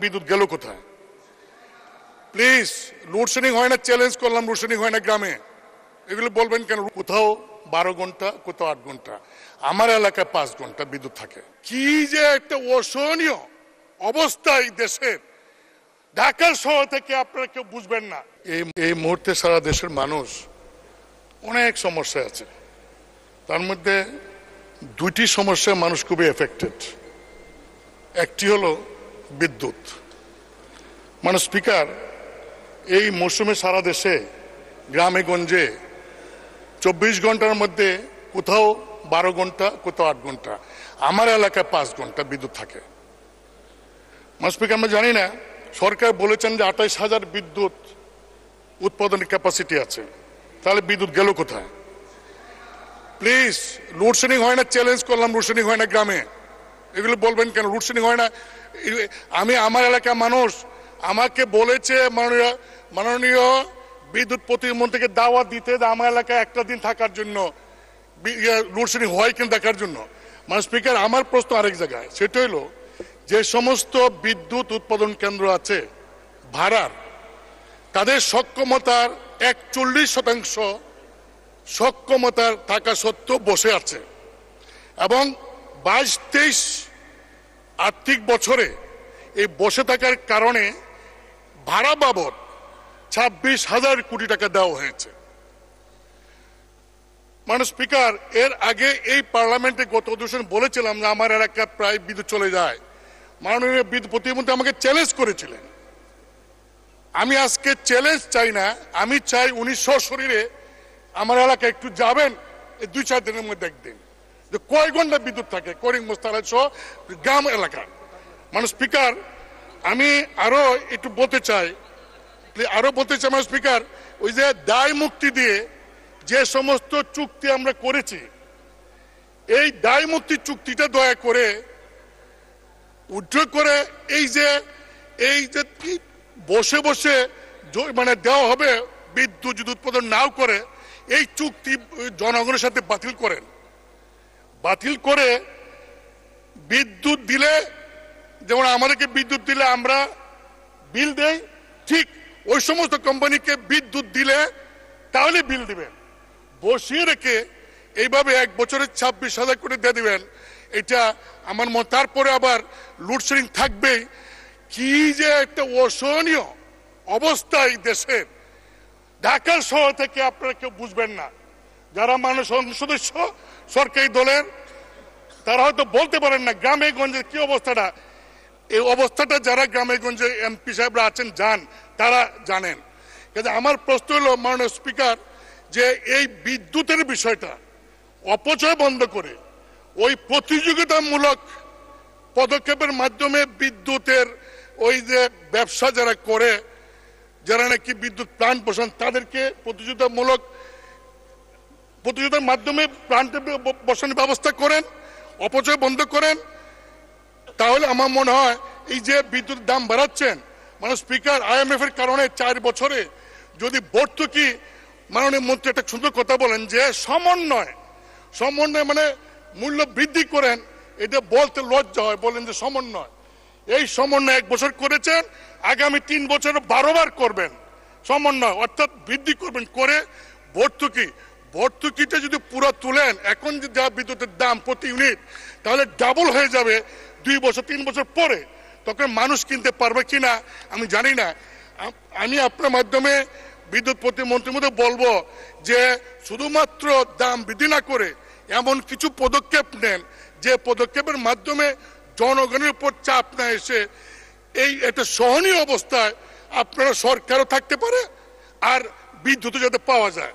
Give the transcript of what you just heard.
বিদ্যুৎ গেল কোথায়? প্লিজ, লোডশেডিং হয় না, চ্যালেঞ্জ করলাম, লোডশেডিং হয় না গ্রামে, এগুলো বলবেন কেন? কোথাও 12 ঘন্টা, কোথাও 8 ঘন্টা, আমার এলাকায় 5 ঘন্টা বিদ্যুৎ থাকে। কি যে একটা অসহনীয় অবস্থা এই দেশের, ঢাকা শহর থেকে আপনারা কেউ বুঝবেন না। এই মুহূর্তে সারা দেশের মানুষ অনেক সমস্যা আছে, তার মধ্যে দুইটি সমস্যায় মানুষ খুবই এফেক্টেড। একটি হলো বিদ্যুৎ। মানে স্পিকার, এই মৌসুমে সারা দেশে গ্রামে গঞ্জে 24 ঘন্টার মধ্যে কোথাও 12 ঘন্টা, কোথাও 8 ঘন্টা, আমার এলাকায় 5 ঘন্টা বিদ্যুৎ থাকে। মানে স্পিকার, আমরা জানি না, সরকার বলেছেন যে 28,000 বিদ্যুৎ উৎপাদনের ক্যাপাসিটি আছে, তাহলে বিদ্যুৎ গেল কোথায়? প্লিজ, লোডশেডিং হয় না, চ্যালেঞ্জ করলাম, লোডশেডিং হয় না গ্রামে, এগুলো বলবেন কেন? লোডশেডিং হয় না। আমার এলাকার মানুষ আমাকে বলেছে মাননীয় বিদ্যুৎ প্রতিমন্ত্রীকে দাওয়াত দিতে, আমার এলাকায় একটা দিন থাকার জন্য, লোডশেডিং হয় কিনা দেখার জন্য। মানে স্পিকার, আমার প্রশ্ন আরেক জায়গায়, সেটা হলো যে সমস্ত বিদ্যুৎ উৎপাদন কেন্দ্র আছে ভাড়ার, তাদের সক্ষমতার 41% সক্ষমতার থাকা সত্ত্বেও বসে আছে, এবং 22-23 আর্থিক বছরে এই বসে থাকার কারণে ভাড়া বাবদ 26,000 কোটি টাকা দেওয়া হয়েছে। মানে স্পিকার, এর আগে এই পার্লামেন্টে গত অধিবেশন বলেছিলাম যে আমার এলাকায় প্রায় বিদ্যুৎ চলে যায়। মাননীয় বিদ্যুৎ প্রতিমন্ত্রী আমাকে চ্যালেঞ্জ করেছিলেন। আমি আজকে চ্যালেঞ্জ চাই না, আমি চাই 1900 শরীরে আমার এলাকায় একটু যাবেন, এই 2-4 দিনের মধ্যে একদিন, যে কয় ঘন্টা বিদ্যুৎ থাকে করিম মোস্তারা সহ গ্রাম এলাকায়। মানে স্পিকার, আমি আরো একটু বলতে চাই মানে স্পিকার, ওই যে দায় মুক্তি দিয়ে যে সমস্ত চুক্তি আমরা করেছি, এই দায় মুক্তি চুক্তিটা দয়া করে উদ্র করে এই যে বসে বসে মানে দেওয়া হবে বিদ্যুৎ যদি উৎপাদন নাও করে, এই চুক্তি জনগণের সাথে বাতিল করেন। বাতিল করে বিদ্যুৎ দিলে, যেমন আমাদেরকে বিদ্যুৎ দিলে আমরা বিল দেই, ঠিক ওই সমস্ত কোম্পানিকে বিদ্যুৎ দিলে তাহলে বিল দিবেন। বসিয়ে রেখে এইভাবে 1 বছরে 26,000 কোটি দিয়ে দিবেন, এটা আমার মত। তারপরে আবার লোডশেডিং থাকবেই। কি যে একটা অসহনীয় অবস্থা এই দেশের, ঢাকা শহর থেকে আপনারা কেউ বুঝবেন না। যারা মানুষ সদস্য সরকারি দলের, তারা হয়তো বলতে পারেন না গ্রামে গঞ্জের কি অবস্থাটা। এই অবস্থাটা যারা গ্রামে গঞ্জে এমপি সাহেবরা আছেন তারা জানেন। কিন্তু আমার প্রশ্ন হলো মাননীয় স্পিকার, যে এই বিদ্যুতের বিষয়টা অপচয় বন্ধ করে ওই প্রতিযোগিতামূলক পদক্ষেপের মাধ্যমে বিদ্যুতের ওই যে ব্যবসা যারা করে, যারা নাকি বিদ্যুৎ প্লান্ট বসান, তাদেরকে প্রতিযোগিতার মাধ্যমে প্লান্ট বসানোর ব্যবস্থা করেন, অপচয় বন্ধ করেন। তাহলে আমার মনে হয় এই যে বিদ্যুৎ দাম বাড়াচ্ছেন, মানে স্পিকার, IMF এর কারণে 4 বছরে যদি ভর্তুকি, মাননীয় মন্ত্রী একটা সুন্দর কথা বলেন যে সমন্বয় মানে মূল্য বৃদ্ধি করেন, এটা বলতে লজ্জা হয়, বলেন যে সমন্বয়। এই সমন্বয় 1 বছর করেছেন, আগামী 3 বছরে 12 বার করবেন সমন্বয়, অর্থাৎ বৃদ্ধি করবেন। করে ভর্তুকিটা যদি পুরো তুলেন, এখন যে যা বিদ্যুতের দাম প্রতি ইউনিট, তাহলে ডাবল হয়ে যাবে 2 বছর 3 বছর পরে। তখন মানুষ কিনতে পারবে কিনা আমি জানি না। আমি আপনার মাধ্যমে বিদ্যুৎ প্রতিমন্ত্রীর মধ্যে বলবো যে শুধুমাত্র দাম বৃদ্ধি না করে এমন কিছু পদক্ষেপ নেন, যে পদক্ষেপের মাধ্যমে জনগণের উপর চাপ না এসে এই একটা সহনীয় অবস্থায় আপনারা সরকারও থাকতে পারে, আর বিদ্যুৎ যাতে পাওয়া যায়।